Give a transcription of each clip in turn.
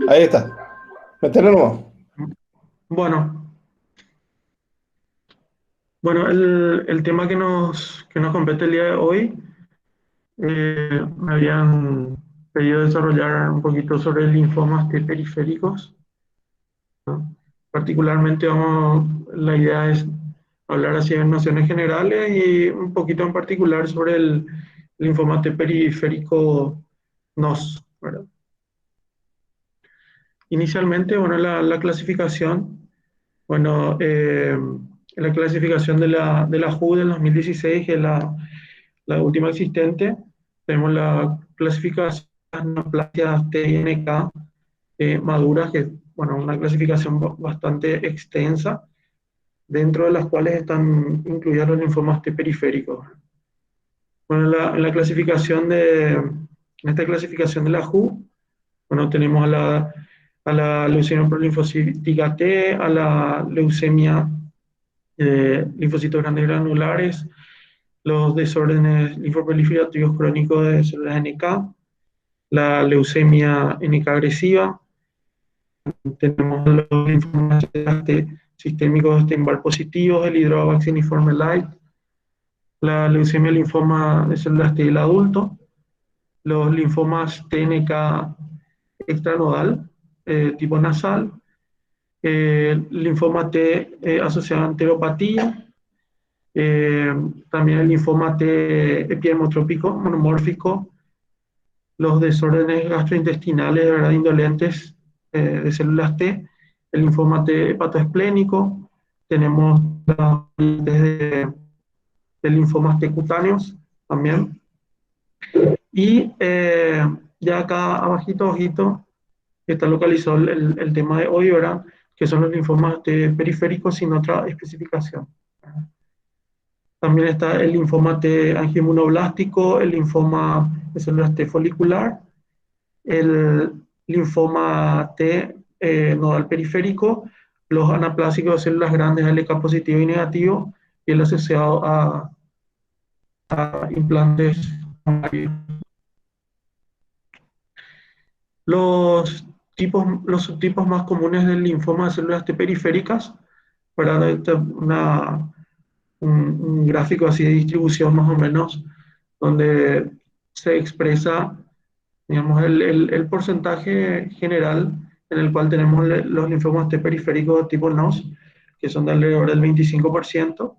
Ahí está. Metele nomás. Bueno, bueno, el tema que nos compete el día de hoy, me habían pedido desarrollar un poquito sobre linfomas T periféricos, ¿no? Particularmente la idea es hablar así en nociones generales y un poquito en particular sobre el linfoma T periférico NOS, ¿verdad? Inicialmente, bueno, la clasificación, bueno, la clasificación de la WHO del 2016, que es la última existente, tenemos la clasificación de neoplasias TNK maduras, que bueno, una clasificación bastante extensa, dentro de las cuales están incluidos los linfomas T periféricos. Bueno, en esta clasificación de la WHO, bueno, tenemos a la leucemia prolinfocítica T, a la leucemia linfocitos grandes granulares, los desórdenes linfoproliferativos crónicos de células NK, la leucemia NK agresiva, tenemos los linfomas sistémicos Epstein-Barr positivos, el hidrovacciniforme light, la leucemia linfoma de células T del adulto, los linfomas TNK extranodal, tipo nasal, linfoma T asociado a enteropatía, eh, también el linfoma T epidermotrópico monomórfico, los desórdenes gastrointestinales, ¿verdad? Indolentes de células T, el linfoma T hepatoesplénico, tenemos las variantes de linfomas T cutáneos también. Y ya acá abajito, ojito, está localizado el tema de hoy, ¿verdad? Que son los linfomas T periféricos sin otra especificación. También está el linfoma T angioinmunoblástico, el linfoma de células T folicular, el linfoma T nodal periférico, los anaplásicos de células grandes LK positivo y negativo, y el asociado a implantes mamarios. Los subtipos más comunes del linfoma de células T periféricas, para un gráfico así de distribución más o menos, donde se expresa, digamos, el porcentaje general en el cual tenemos los linfomas T periféricos tipo NOS, que son de alrededor del 25%.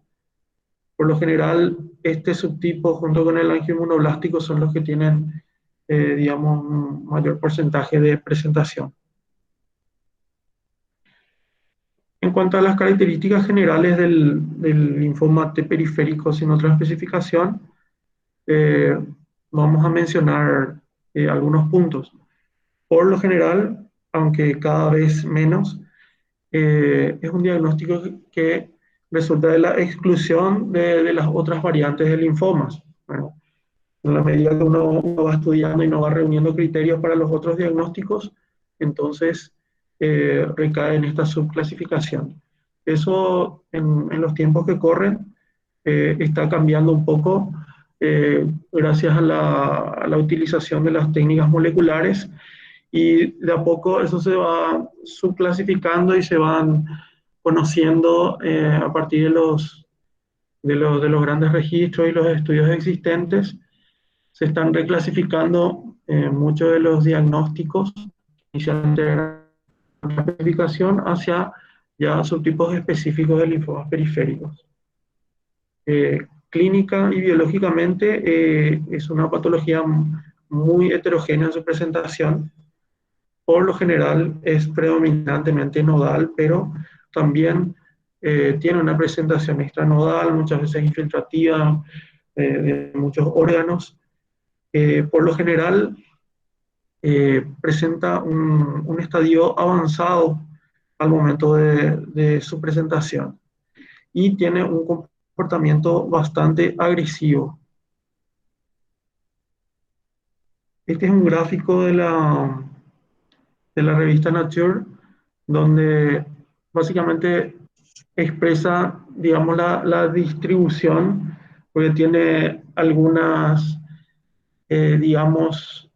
Por lo general, este subtipo junto con el angioinmunoblástico son los que tienen, digamos, un mayor porcentaje de presentación. En cuanto a las características generales del linfoma T periférico sin otra especificación, eh, vamos a mencionar algunos puntos. Por lo general, aunque cada vez menos, es un diagnóstico que resulta de la exclusión de las otras variantes de linfomas. Bueno, en la medida que uno va estudiando y no va reuniendo criterios para los otros diagnósticos, entonces recae en esta subclasificación. Eso en los tiempos que corren está cambiando un poco gracias a la utilización de las técnicas moleculares, y de a poco eso se va subclasificando y se van conociendo a partir de los grandes registros y los estudios existentes. Se están reclasificando muchos de los diagnósticos inicialmente eran una clasificación hacia ya subtipos específicos de linfomas periféricos. Clínica y biológicamente es una patología muy heterogénea en su presentación. Por lo general es predominantemente nodal, pero también tiene una presentación extranodal, muchas veces infiltrativa de muchos órganos. Por lo general presenta un estadio avanzado al momento de su presentación y tiene un comportamiento bastante agresivo. Este es un gráfico de la revista Nature, donde básicamente expresa, digamos, la distribución, porque tiene algunas, digamos,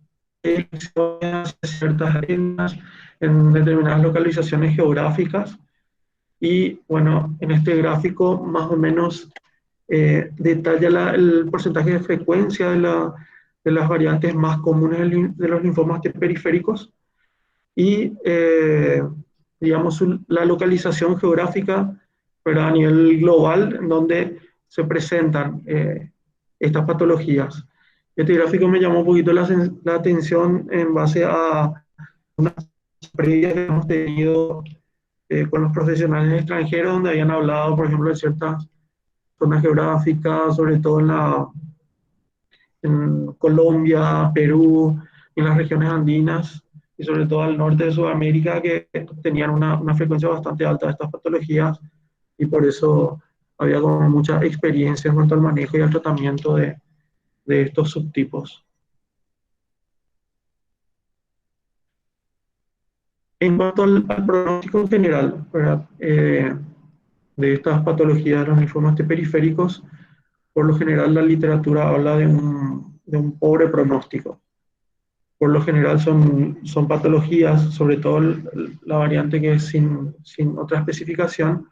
hacia ciertas etnias en determinadas localizaciones geográficas. Y bueno, en este gráfico más o menos detalla el porcentaje de frecuencia de las variantes más comunes de los linfomas periféricos y, digamos, la localización geográfica, pero a nivel global, en donde se presentan estas patologías. Este gráfico me llamó un poquito la atención en base a unas previas que hemos tenido con los profesionales extranjeros, donde habían hablado, por ejemplo, de ciertas zonas geográficas, sobre todo en Colombia, Perú, en las regiones andinas y sobre todo al norte de Sudamérica, que tenían una frecuencia bastante alta de estas patologías y por eso había como mucha experiencia en cuanto al manejo y al tratamiento de estos subtipos. En cuanto al pronóstico en general, ¿verdad? De estas patologías de los linfomas periféricos, por lo general la literatura habla de un pobre pronóstico. Por lo general son patologías, sobre todo la variante que es sin otra especificación,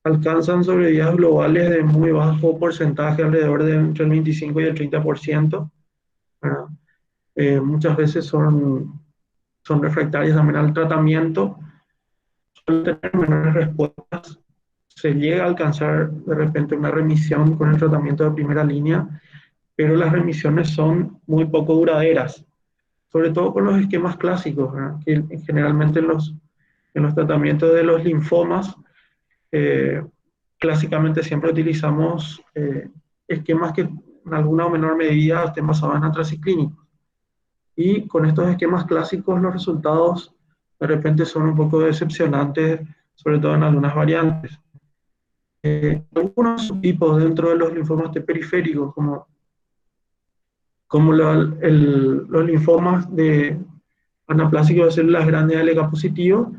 alcanzan sobrevidas globales de muy bajo porcentaje, alrededor de entre el 25 y el 30%, ¿verdad? Muchas veces son refractarias también al tratamiento, suelen tener menores respuestas, se llega a alcanzar de repente una remisión con el tratamiento de primera línea, pero las remisiones son muy poco duraderas, sobre todo con los esquemas clásicos, ¿verdad? Que generalmente en los tratamientos de los linfomas, eh, clásicamente siempre utilizamos esquemas que en alguna o menor medida estén basados en antraciclínicos. Y con estos esquemas clásicos los resultados de repente son un poco decepcionantes, sobre todo en algunas variantes. Algunos subtipos dentro de los linfomas periféricos, como los linfomas de anaplásicos de células grandes LK positivo,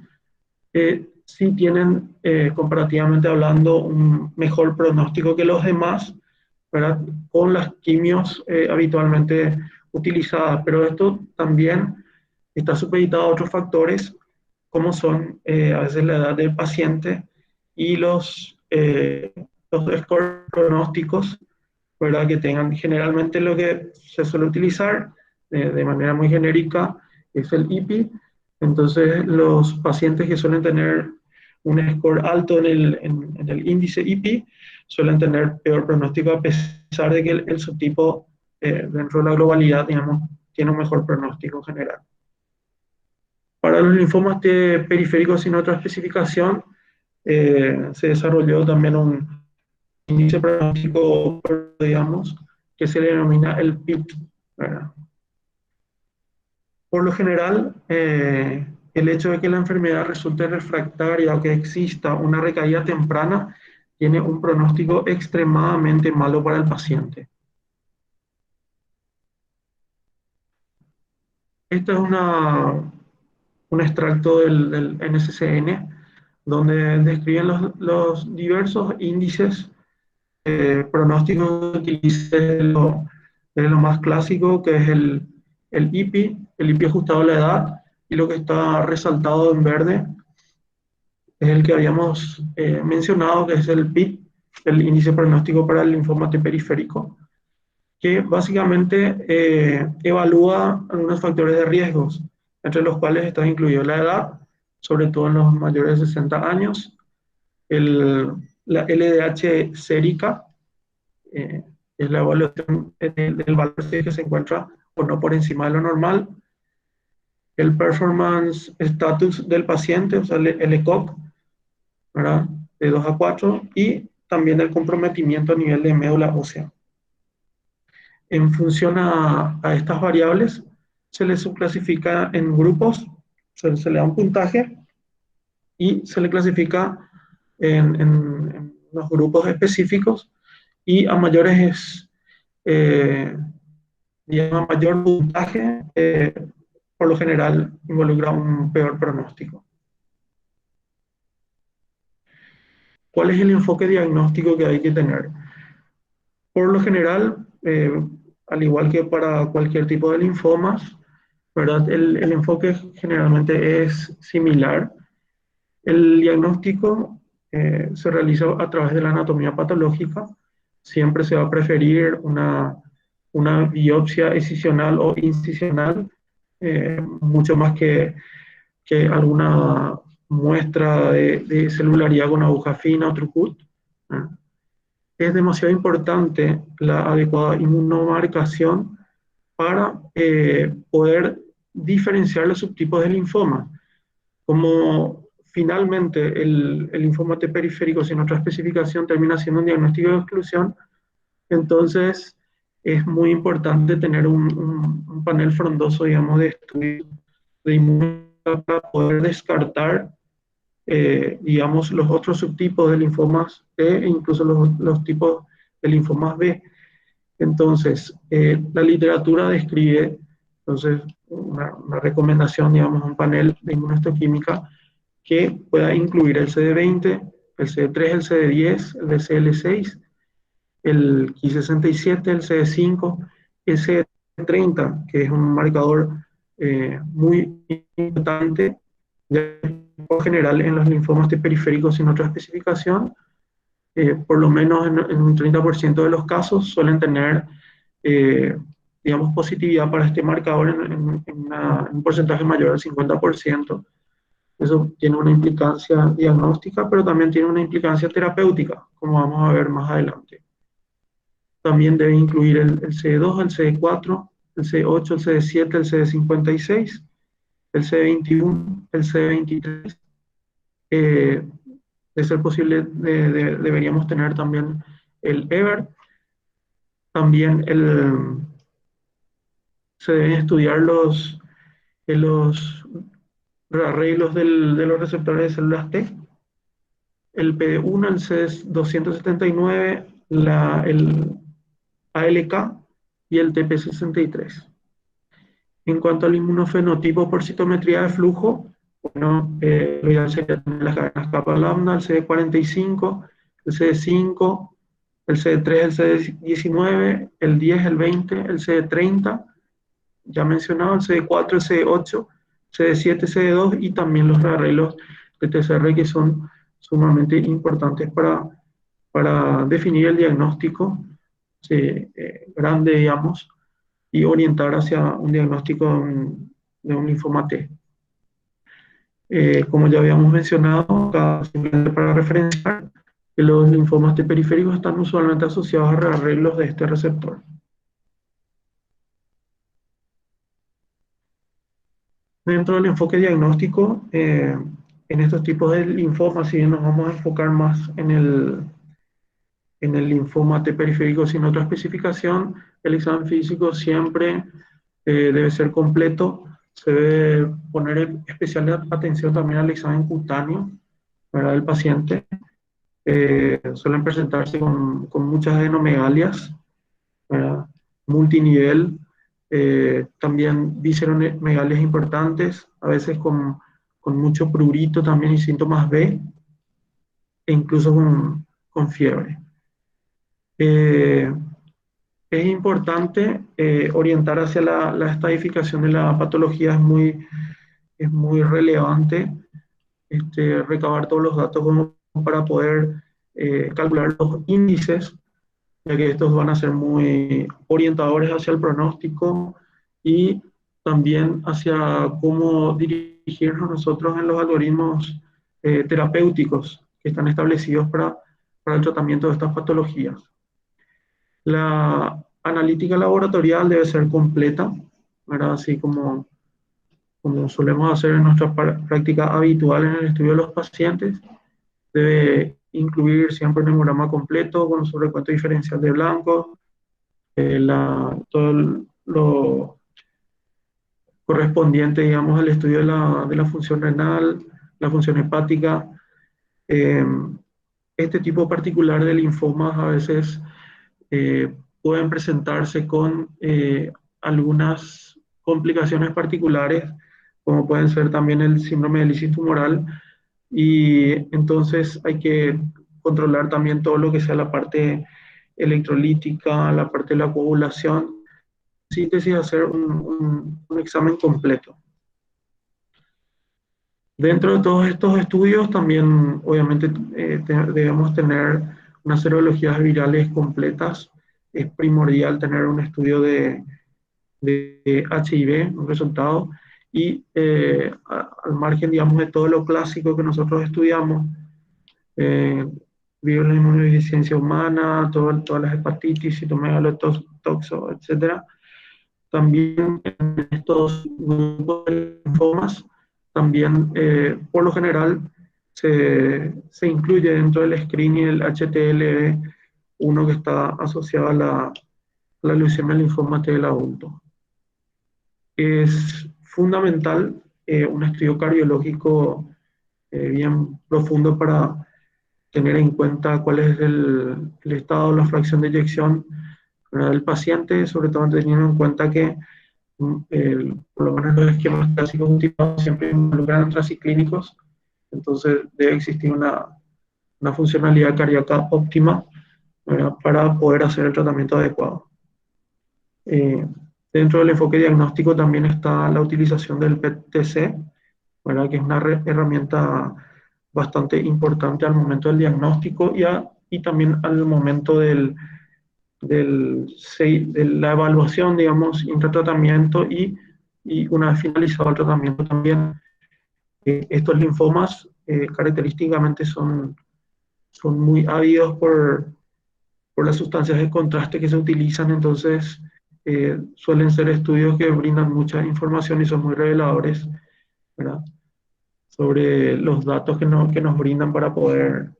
sí tienen, comparativamente hablando, un mejor pronóstico que los demás, ¿verdad? Con las quimios habitualmente utilizadas, pero esto también está supeditado a otros factores, como son a veces la edad del paciente y los scores pronósticos, ¿verdad? Que tengan generalmente lo que se suele utilizar de manera muy genérica es el IPI. Entonces, los pacientes que suelen tener un score alto en el índice IPI suelen tener peor pronóstico, a pesar de que el subtipo dentro de la globalidad, digamos, tiene un mejor pronóstico en general. Para los linfomas periféricos sin otra especificación, se desarrolló también un índice pronóstico, digamos, que se le denomina el PIT, ¿verdad? Por lo general, el hecho de que la enfermedad resulte refractaria o que exista una recaída temprana tiene un pronóstico extremadamente malo para el paciente. Este es un extracto del NCCN, donde describen los diversos índices pronósticos que utiliza de lo más clásico, que es el IPI ajustado a la edad, y lo que está resaltado en verde es el que habíamos mencionado, que es el PIT, el índice pronóstico para el linfoma periférico, que básicamente evalúa algunos factores de riesgos, entre los cuales está incluido la edad, sobre todo en los mayores de 60 años, la LDH sérica, es la evaluación del valor que se encuentra o no por encima de lo normal, el performance status del paciente, o sea, el ECOG, ¿verdad? De 2 a 4, y también el comprometimiento a nivel de médula ósea. En función a estas variables, se les subclasifica en grupos, se le da un puntaje y se le clasifica en los grupos específicos, y a mayores digamos, mayor puntaje, por lo general involucra un peor pronóstico. ¿Cuál es el enfoque diagnóstico que hay que tener? Por lo general, al igual que para cualquier tipo de linfomas, ¿verdad? El enfoque generalmente es similar. El diagnóstico se realiza a través de la anatomía patológica. Siempre se va a preferir una biopsia excisional o incisional, mucho más que alguna muestra de celularidad con aguja fina o trucut. ¿Eh? Es demasiado importante la adecuada inmunomarcación para poder diferenciar los subtipos de linfoma. Como finalmente el linfoma T periférico sin otra especificación termina siendo un diagnóstico de exclusión, entonces es muy importante tener un panel frondoso, digamos, de estudios de inmunidad para poder descartar, digamos, los otros subtipos de linfomas T e incluso los tipos de linfomas B. Entonces, la literatura describe, entonces, una recomendación, digamos, un panel de inmunohistoquímica que pueda incluir el CD20, el CD3, el CD10, el BCL6, el Ki67, el CD5, el CD30, que es un marcador muy importante, por general en los linfomas de periféricos sin otra especificación, por lo menos en un 30% de los casos suelen tener, eh, digamos, positividad para este marcador en un porcentaje mayor al 50%. Eso tiene una implicancia diagnóstica, pero también tiene una implicancia terapéutica, como vamos a ver más adelante. También debe incluir el CD2, el CD4, el CD8, el CD7, el CD56, el CD21, el CD23. De ser posible, deberíamos tener también el EVER. También se deben estudiar los arreglos de los receptores de células T, el PD1, el CD279, el ALK y el TP63. En cuanto al inmunofenotipo por citometría de flujo, bueno, lo ideal sería tener las cadenas kappa lambda, el CD45, el CD5, el CD3, el CD19, el 10, el 20, el CD30, ya mencionado, el CD4, el CD8, CD7, CD2 y también los arreglos de TCR que son sumamente importantes para definir el diagnóstico grande, digamos, y orientar hacia un diagnóstico de un linfoma T. Como ya habíamos mencionado, simplemente para referenciar, que los linfomas T periféricos están usualmente asociados a arreglos de este receptor. Dentro del enfoque diagnóstico, en estos tipos de linfomas, si bien nos vamos a enfocar más en el linfoma T periférico sin otra especificación, el examen físico siempre debe ser completo. Se debe poner especial atención también al examen cutáneo, ¿verdad?, del paciente. Suelen presentarse con muchas adenomegalias, ¿verdad?, multinivel, también visceromegalias importantes, a veces con mucho prurito también y síntomas B, e incluso con fiebre. Es importante orientar hacia la estadificación de la patología, es muy relevante recabar todos los datos como para poder calcular los índices, ya que estos van a ser muy orientadores hacia el pronóstico y también hacia cómo dirigirnos nosotros en los algoritmos terapéuticos que están establecidos para el tratamiento de estas patologías. La analítica laboratorial debe ser completa, ¿verdad?, así como solemos hacer en nuestra práctica habitual en el estudio de los pacientes. Debe incluir siempre un hemograma completo con su recuento diferencial de blancos, todo lo correspondiente, digamos, al estudio de la función renal, la función hepática. Este tipo particular de linfomas a veces pueden presentarse con algunas complicaciones particulares, como pueden ser también el síndrome de lisis tumoral, y entonces hay que controlar también todo lo que sea la parte electrolítica, la parte de la coagulación, síntesis hacer un examen completo. Dentro de todos estos estudios también obviamente debemos tener unas serologías virales completas. Es primordial tener un estudio de HIV, un resultado, y al margen, digamos, de todo lo clásico que nosotros estudiamos, eh, virus de inmunodeficiencia humana, todas las hepatitis, citomegalotoxo, etcétera. También en estos grupos de linfomas, también por lo general se incluye dentro del screening el HTLV, uno que está asociado a la leucemia linfoma T del adulto. Es fundamental un estudio cardiológico bien profundo para tener en cuenta cuál es el estado, la fracción de eyección, ¿verdad?, del paciente, sobre todo teniendo en cuenta que por lo menos los esquemas clásicos utilizados siempre involucran antraciclínicos, entonces debe existir una funcionalidad cardíaca óptima, ¿verdad?, para poder hacer el tratamiento adecuado. Eh, Dentro del enfoque diagnóstico también está la utilización del PET-TC, ¿verdad?, que es una herramienta bastante importante al momento del diagnóstico y también al momento de la evaluación, digamos, intratratamiento y una vez finalizado el tratamiento también. Estos linfomas característicamente son muy ávidos por las sustancias de contraste que se utilizan, entonces suelen ser estudios que brindan mucha información y son muy reveladores, ¿verdad?, sobre los datos que nos brindan para poder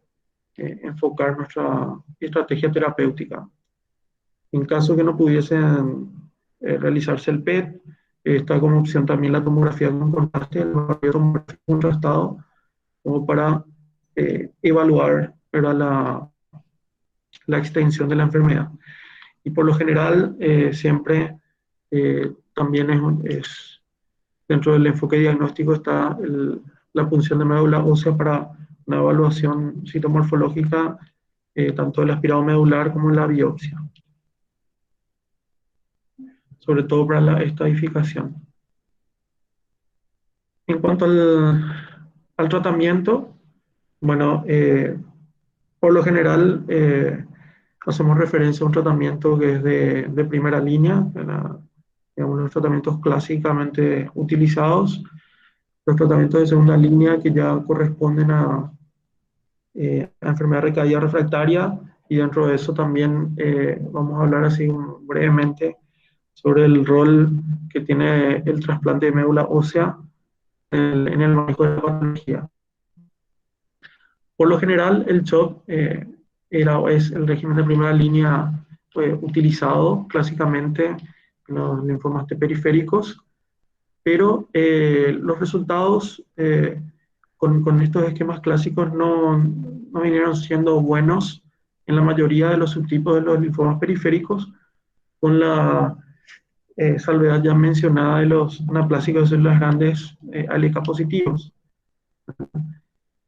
enfocar nuestra estrategia terapéutica. En caso que no pudiesen realizarse el PET, está como opción también la tomografía con contraste, el tomografía contrastado, como para evaluar, ¿verdad?, la extensión de la enfermedad. Y por lo general, siempre también dentro del enfoque diagnóstico está la punción de médula ósea para una evaluación citomorfológica, tanto del aspirado medular como en la biopsia, sobre todo para la estadificación. En cuanto al tratamiento, bueno, por lo general hacemos referencia a un tratamiento que es de primera línea, digamos, los tratamientos clásicamente utilizados, los tratamientos de segunda línea que ya corresponden a enfermedad recaída refractaria, y dentro de eso también vamos a hablar así brevemente sobre el rol que tiene el trasplante de médula ósea en el manejo de la patología. Por lo general, el CHOP es el régimen de primera línea utilizado clásicamente en los linfomas T periféricos, pero los resultados con estos esquemas clásicos no vinieron siendo buenos en la mayoría de los subtipos de los linfomas periféricos, con la salvedad ya mencionada de los anaplásicos de células grandes ALK positivos.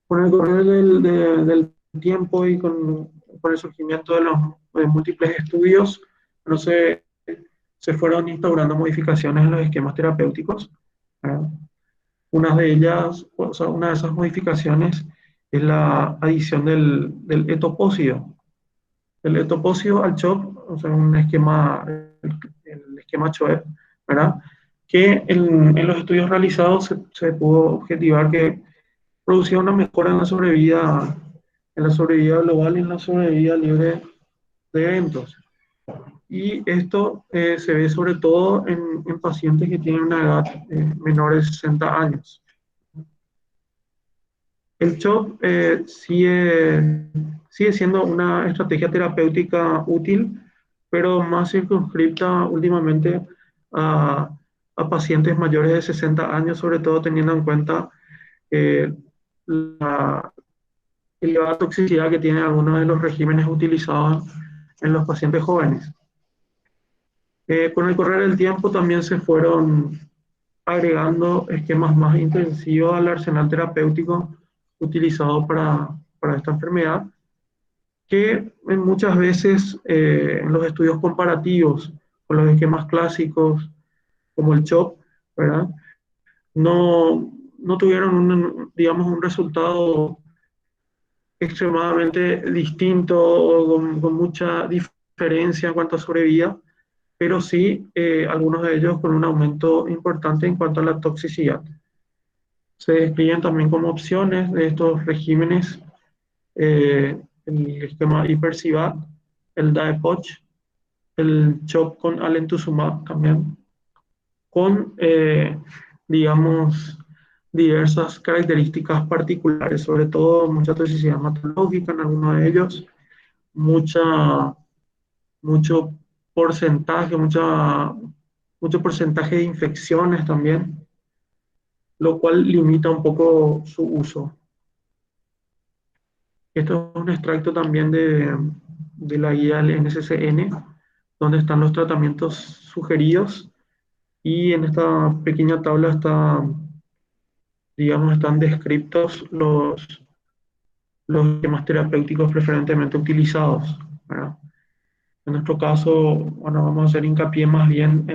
Con el correr del tiempo y con el surgimiento de los múltiples estudios, no se fueron instaurando modificaciones en los esquemas terapéuticos. Una de ellas, o sea, una de esas modificaciones es la adición del etopósido. El etopósido al CHOP, o sea, el esquema CHOEP, ¿verdad?, que en los estudios realizados se pudo objetivar que producía una mejora en la sobrevida global y en la sobrevida libre de eventos. Y esto se ve sobre todo en pacientes que tienen una edad menor de 60 años. El CHOP sigue siendo una estrategia terapéutica útil, pero más circunscripta últimamente a pacientes mayores de 60 años, sobre todo teniendo en cuenta la elevada toxicidad que tienen algunos de los regímenes utilizados en los pacientes jóvenes. Con el correr del tiempo también se fueron agregando esquemas más intensivos al arsenal terapéutico utilizado para esta enfermedad, que muchas veces en los estudios comparativos con los esquemas clásicos, como el CHOP, ¿verdad? No tuvieron digamos, un resultado extremadamente distinto o con mucha diferencia en cuanto a sobrevida, pero sí algunos de ellos con un aumento importante en cuanto a la toxicidad. Se describen también como opciones de estos regímenes el esquema hipercivat, el DAEPOCH, el CHOP con alemtuzumab también, con, digamos, diversas características particulares, sobre todo mucha toxicidad hematológica en algunos de ellos, mucha, mucho porcentaje, mucho porcentaje de infecciones también, lo cual limita un poco su uso. Esto es un extracto también de la guía del NCCN, donde están los tratamientos sugeridos y en esta pequeña tabla digamos, están descritos los esquemas terapéuticos preferentemente utilizados, ¿verdad? En nuestro caso, bueno, vamos a hacer hincapié más bien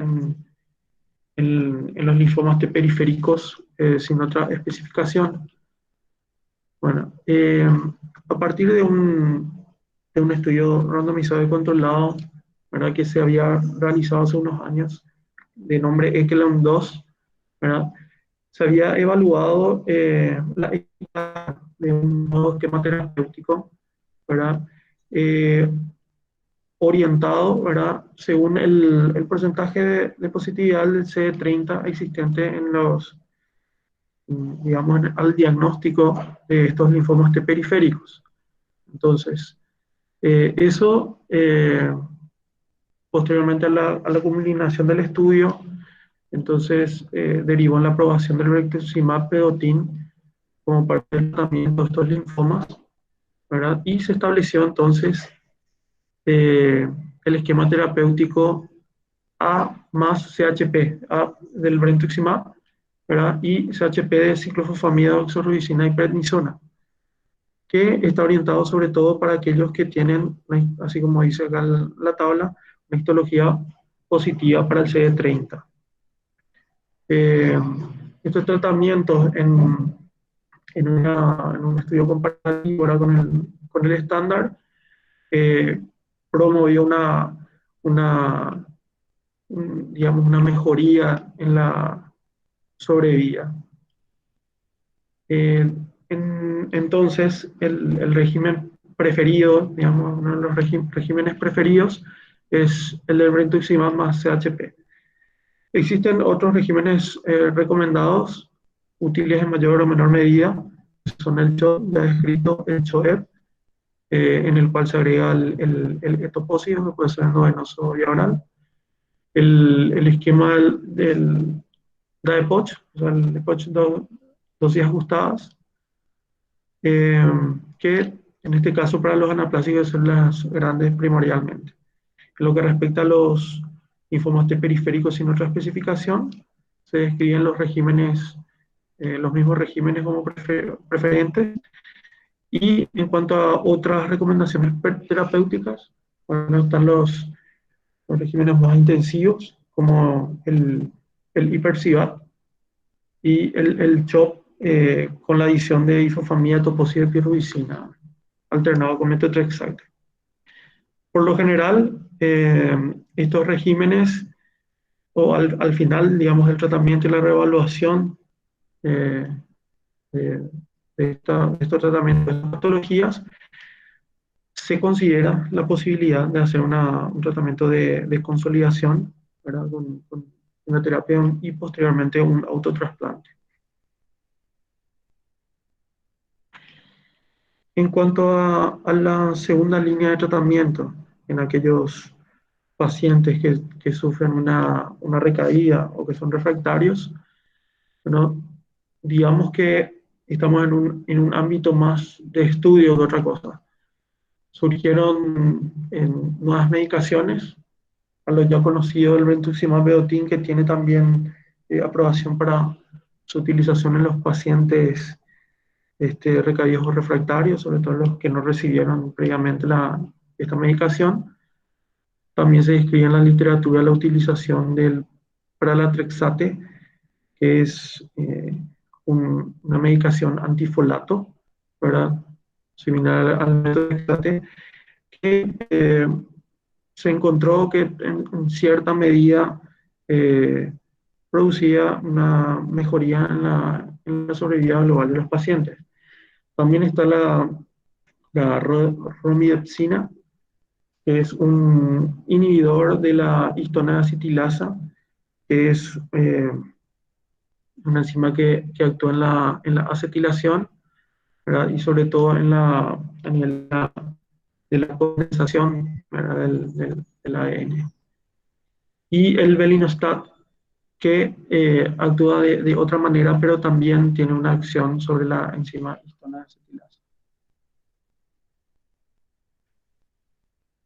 en los linfomas T periféricos sin otra especificación. Bueno, a partir de un estudio randomizado y controlado, ¿verdad? Que se había realizado hace unos años, de nombre Echelon 2, ¿verdad? Se había evaluado la eficacia de un nuevo esquema terapéutico, ¿verdad? Eh, orientado, ¿verdad? Según el porcentaje de positividad del CD30 existente en los, digamos, al diagnóstico de estos linfomas T periféricos. Entonces, eso, posteriormente a la culminación del estudio, entonces derivó en la aprobación del brentuximab vedotin como parte del tratamiento de estos linfomas, ¿verdad? Y se estableció entonces eh, el esquema terapéutico A más CHP, A del brentuximab, ¿verdad? Y CHP de ciclofosfamida, oxorubicina y prednisona, que está orientado sobre todo para aquellos que tienen, así como dice acá la tabla, una histología positiva para el CD30. Eh, Estos tratamientos en un estudio comparativo ahora con el estándar, eh, promovió una, digamos, una mejoría en la sobrevida. Entonces, el régimen preferido, digamos, uno de los regímenes preferidos es el del brentuximab más CHP. Existen otros regímenes recomendados, útiles en mayor o menor medida, son el CHOP, ya descrito, el CHOEP, en el cual se agrega el etopósito, que puede ser endovenoso o vía oral, el esquema del DAEPOCH, o sea, el DAEPOCH dosis ajustadas, que en este caso para los anaplásicos son las grandes primordialmente. En lo que respecta a los linfomas T periféricos sin otra especificación, se describen los regímenes, los mismos regímenes como preferentes. Y en cuanto a otras recomendaciones terapéuticas, bueno, están los regímenes más intensivos, como el hipercibat y el CHOP con la adición de ifosfamida, toposil y pirubicina, alternado con metotrexate. Por lo general, estos regímenes, o al final, digamos, del tratamiento y la reevaluación eh, de, de estos tratamientos, de estas patologías, se considera la posibilidad de hacer un tratamiento de consolidación, ¿verdad? Con una terapia y posteriormente un autotrasplante. En cuanto a la segunda línea de tratamiento, en aquellos pacientes que sufren una recaída o que son refractarios, bueno, digamos que estamos en un ámbito más de estudio que otra cosa. Surgieron nuevas medicaciones, a lo ya conocido el brentuximab vedotin, que tiene también aprobación para su utilización en los pacientes recaídos o refractarios, sobre todo los que no recibieron previamente esta medicación. También se describe en la literatura la utilización del pralatrexate, que es una medicación antifolato, ¿verdad? Similar al metotrexate, que se encontró que en cierta medida eh, producía una mejoría en la sobrevida global de los pacientes. También está la romidepsina, que es un inhibidor de la histona acetilasa, que es una enzima que actúa en la acetilación, ¿verdad? Y sobre todo a nivel de la condensación, ¿verdad? Del ADN. Y el belinostat, que actúa de otra manera, pero también tiene una acción sobre la enzima histona acetilasa.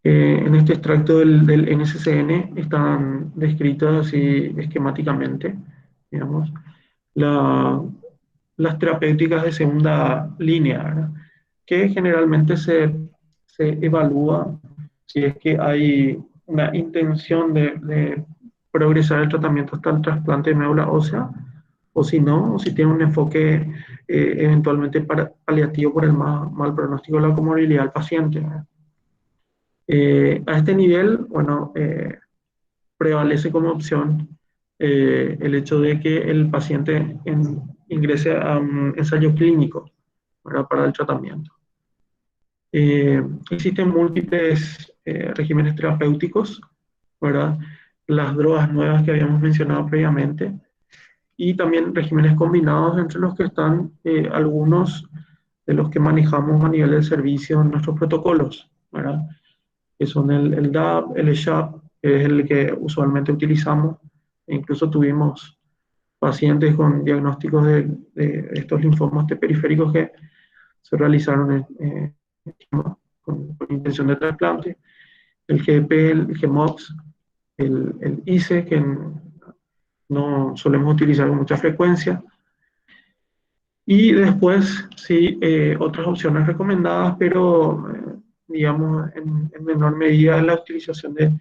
En este extracto del NSCN están descritas así esquemáticamente, digamos, la- las terapéuticas de segunda línea, ¿verdad? Que generalmente se evalúa si es que hay una intención de progresar el tratamiento hasta el trasplante de médula ósea, o si no, o si tiene un enfoque eventualmente paliativo por el mal pronóstico de la comorbilidad del paciente, ¿verdad? A este nivel, bueno, prevalece como opción el hecho de que el paciente ingrese a un ensayo clínico, ¿verdad? Para el tratamiento. Existen múltiples regímenes terapéuticos, ¿verdad? Las drogas nuevas que habíamos mencionado previamente, y también regímenes combinados entre los que están algunos de los que manejamos a nivel de servicio en nuestros protocolos, ¿verdad? Que son el DAP, el ESHAP, que es el que usualmente utilizamos. E incluso tuvimos pacientes con diagnósticos de estos linfomas T periféricos que se realizaron con intención de trasplante. El GP, el GMOX, el ICE, que no solemos utilizar con mucha frecuencia. Y después, sí, otras opciones recomendadas, pero digamos en menor medida la utilización de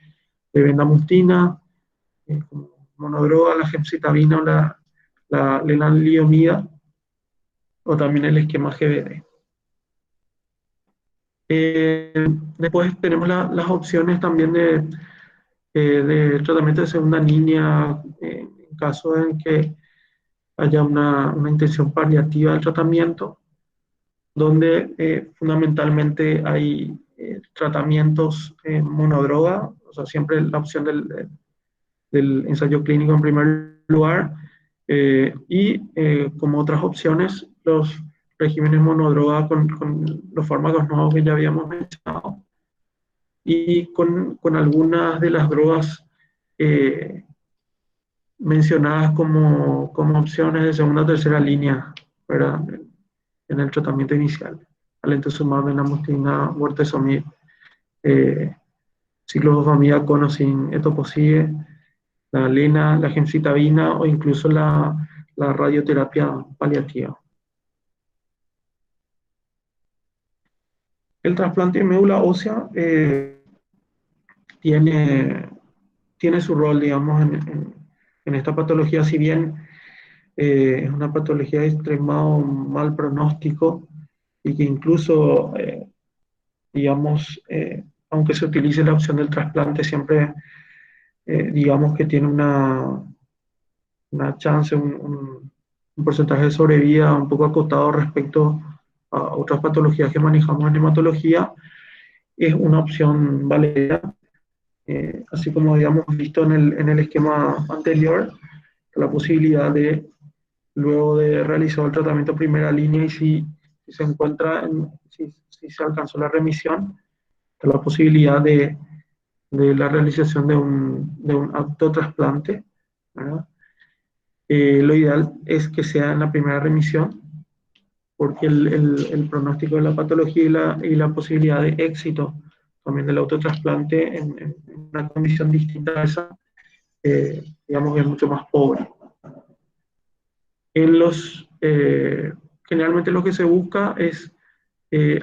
bendamustina, como monodroga, la gemcitabina o la lenalidomida, o también el esquema GBD. Después tenemos las opciones también de tratamiento de segunda línea, en caso en que haya una intención paliativa del tratamiento, donde fundamentalmente hay tratamientos monodroga, o sea, siempre la opción del ensayo clínico en primer lugar, y como otras opciones, los regímenes monodroga con los fármacos nuevos que ya habíamos mencionado, y con algunas de las drogas eh, mencionadas como opciones de segunda o tercera línea, ¿verdad? En el tratamiento inicial. Alemtuzumab, bendamustina, bortezomib, eh, ciclofosfamida, conosin, etoposide, la lena, la gemcitabina o incluso la radioterapia paliativa. El trasplante de médula ósea tiene, tiene su rol, digamos, en esta patología, si bien es una patología de extremado mal pronóstico y que incluso, digamos, aunque se utilice la opción del trasplante, siempre, digamos, que tiene una chance, un porcentaje de sobrevida un poco acotado respecto a otras patologías que manejamos en hematología, es una opción válida, así como habíamos visto en el esquema anterior, la posibilidad de, luego de realizar el tratamiento primera línea y si se encuentra, si se alcanzó la remisión, la posibilidad de la realización de un autotrasplante, ¿verdad? Lo ideal es que sea en la primera remisión, porque el pronóstico de la patología y la posibilidad de éxito también del autotrasplante en una condición distinta a esa, digamos, es mucho más pobre. En generalmente lo que se busca es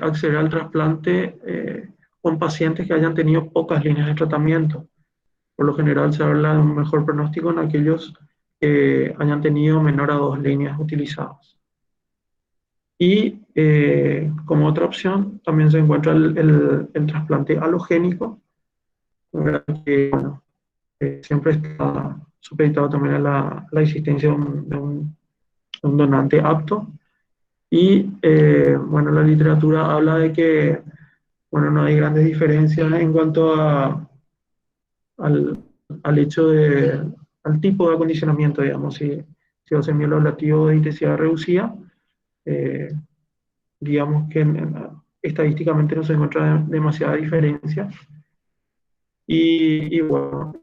acceder al trasplante con pacientes que hayan tenido pocas líneas de tratamiento. Por lo general se habla de un mejor pronóstico en aquellos que hayan tenido menor a 2 líneas utilizadas. Y como otra opción también se encuentra el trasplante halogénico, ¿verdad? Que bueno, siempre está supeditado también a la existencia de un donante apto. Y bueno, la literatura habla de que bueno, no hay grandes diferencias en cuanto al, al hecho al tipo de acondicionamiento, digamos, si va a ser mieloablativo de intensidad reducida, eh, digamos que estadísticamente no se encuentra demasiada diferencia. Y bueno,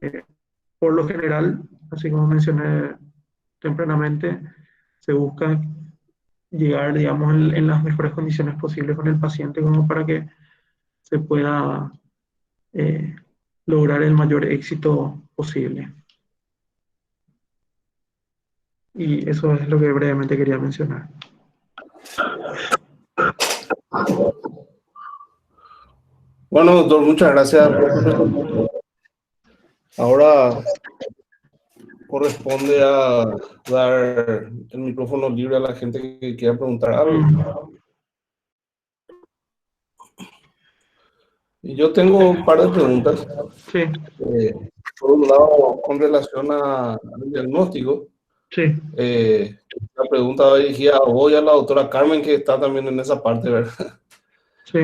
por lo general, así como mencioné tempranamente, se busca llegar, digamos, en las mejores condiciones posibles con el paciente como para que se pueda eh, lograr el mayor éxito posible. Y eso es lo que brevemente quería mencionar. Bueno, doctor, muchas gracias por su presentación. Ahora corresponde a dar el micrófono libre a la gente que quiera preguntar algo. Y yo tengo un par de preguntas. Sí, Por un lado, con relación al diagnóstico, sí, la pregunta va dirigida a vos y a la doctora Carmen, que está también en esa parte, ¿verdad? sí,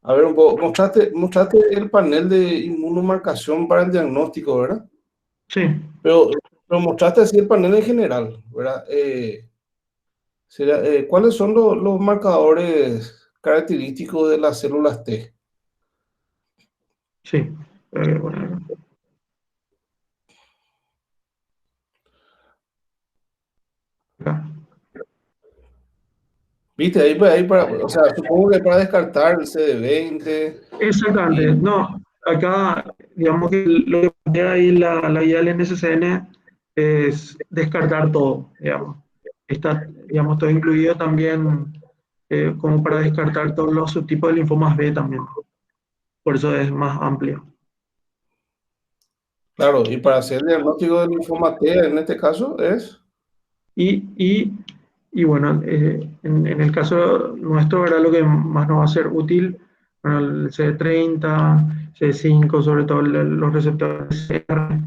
A ver, un poco, mostraste el panel de inmunomarcación para el diagnóstico, ¿verdad? sí, Pero mostraste así el panel en general, ¿verdad? ¿Cuáles son los marcadores característicos de las células T? sí. Bueno, acá. ¿Viste? Ahí o sea, supongo que para descartar el CD20 Exactamente. y, No, acá, digamos que lo que plantea ahí la guía del NSCN es descartar todo, digamos. Está, digamos, todo incluido también como para descartar todos los subtipos de linfomas B también. Por eso es más amplio. claro, y para hacer el diagnóstico del linfoma T en este caso es, Y, y, y bueno, en el caso nuestro, ¿verdad? Lo que más nos va a ser útil, bueno, el CD30, CD5, sobre todo los receptores CR,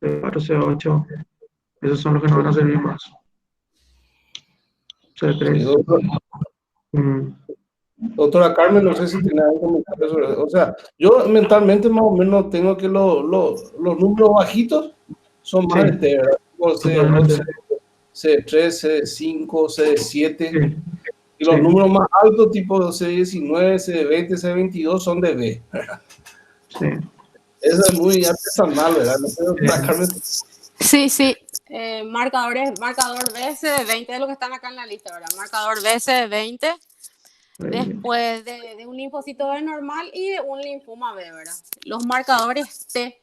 C4, C8, esos son los que nos van a servir más. sí, C3. Mm, doctora Carmen, no sé si tiene algún comentario sobre eso. O sea, yo mentalmente más o menos tengo que los números bajitos son más de sí, T, ¿verdad? Como C8, totalmente. C3, C5, Sí, C7. Y sí, los números más altos, tipo C19, C20, C22, son de B. sí. Eso es muy artesanal, ¿verdad? No sé, doctora Carmen. Sí, sí. Marcador B, CD20 es lo que están acá en la lista, ¿verdad? Marcador B, CD20, después de un linfocito B normal y de un linfoma B, ¿verdad? Los marcadores T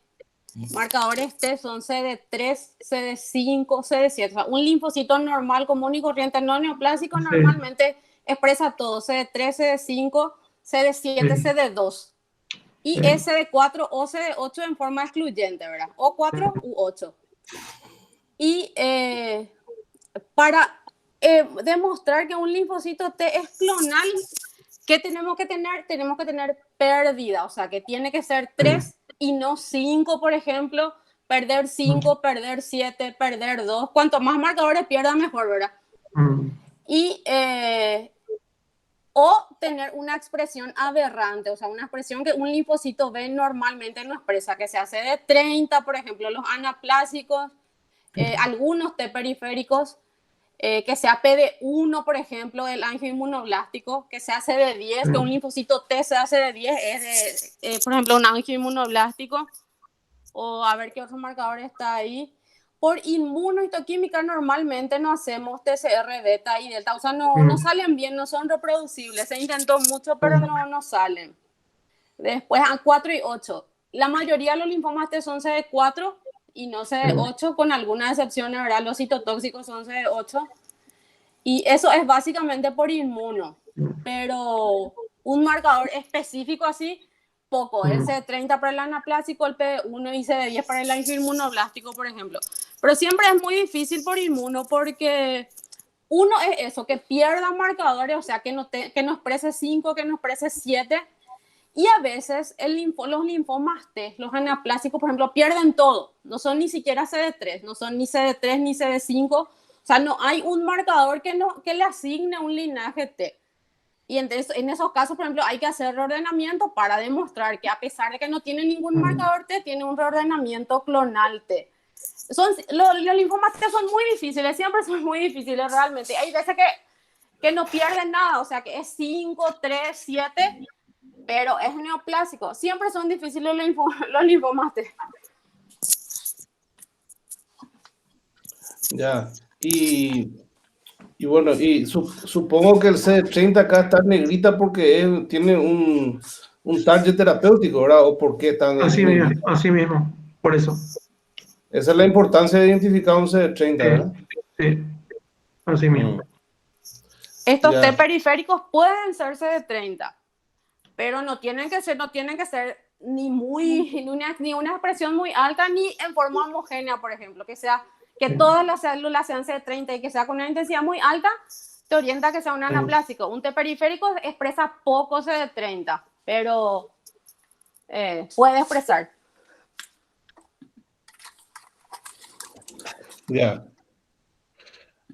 son CD3, CD5, CD7. O sea, un linfocito normal, común y corriente, no neoplásico, Sí, normalmente expresa todo, CD3, CD5, CD7, sí, CD2. Y sí, es CD4 o CD8 en forma excluyente, ¿verdad? O 4 u 8. Y para demostrar que un linfocito T es clonal, ¿qué tenemos que tener? Tenemos que tener pérdida, o sea, que tiene que ser sí. 3 y no 5, por ejemplo. Perder 5, perder 7, perder 2. Cuanto más marcadores pierda, mejor, ¿verdad? Mm, Y o tener una expresión aberrante, o sea, una expresión que un linfocito B normalmente no expresa, que se hace de 30, por ejemplo, los anaplásicos, algunos T periféricos, que sea PD1, por ejemplo, el angioinmunoblástico, que se hace de 10, que un sí, linfocito T se hace de 10, es de, por ejemplo, un angioinmunoblástico, o a ver qué otro marcador está ahí. Por inmunohistoquímica normalmente no hacemos TCR beta y delta, o sea, no mm, salen bien, no son reproducibles, se intentó mucho, pero mm, no salen. Después a 4 y 8. La mayoría de los linfomas T son CD4 y no sí, CD8, con algunas excepciones, ¿verdad? Los citotóxicos son CD8. Y eso es básicamente por inmuno. mm, Pero un marcador específico así, poco. El CD30 para el anaplásico, el PD1 y CD10 para el inmunoblástico, por ejemplo. Pero siempre es muy difícil por inmuno porque uno es eso, que pierda marcadores, o sea, que no exprese 5, que no exprese 7. Y a veces los linfomas T, los anaplásicos, por ejemplo, pierden todo. No son ni siquiera CD3, no son ni CD3 ni CD5. O sea, no hay un marcador que le asigne un linaje T. Y entonces, en esos casos, por ejemplo, hay que hacer reordenamiento para demostrar que a pesar de que no tiene ningún marcador T, tiene un reordenamiento clonal T. Los linfomas T son muy difíciles, siempre son muy difíciles realmente. Hay veces que no pierden nada, o sea, que es 5, 3, 7, pero es neoplásico. Siempre son difíciles los linfomas T. Ya. Y bueno, y supongo que el CD30 acá está en negrita porque tiene un target terapéutico, ¿verdad? ¿O por qué está en negrita? Así mismo, por eso. Esa es la importancia de identificar un CD30, ¿verdad? Sí, así mismo. Estos T periféricos pueden ser CD30, pero no tienen que ser ni una expresión muy alta ni en forma homogénea, por ejemplo, que todas las células sean CD30 y que sea con una intensidad muy alta, te orienta a que sea un anaplásico. Un T periférico expresa poco CD30, pero puede expresar. Ya.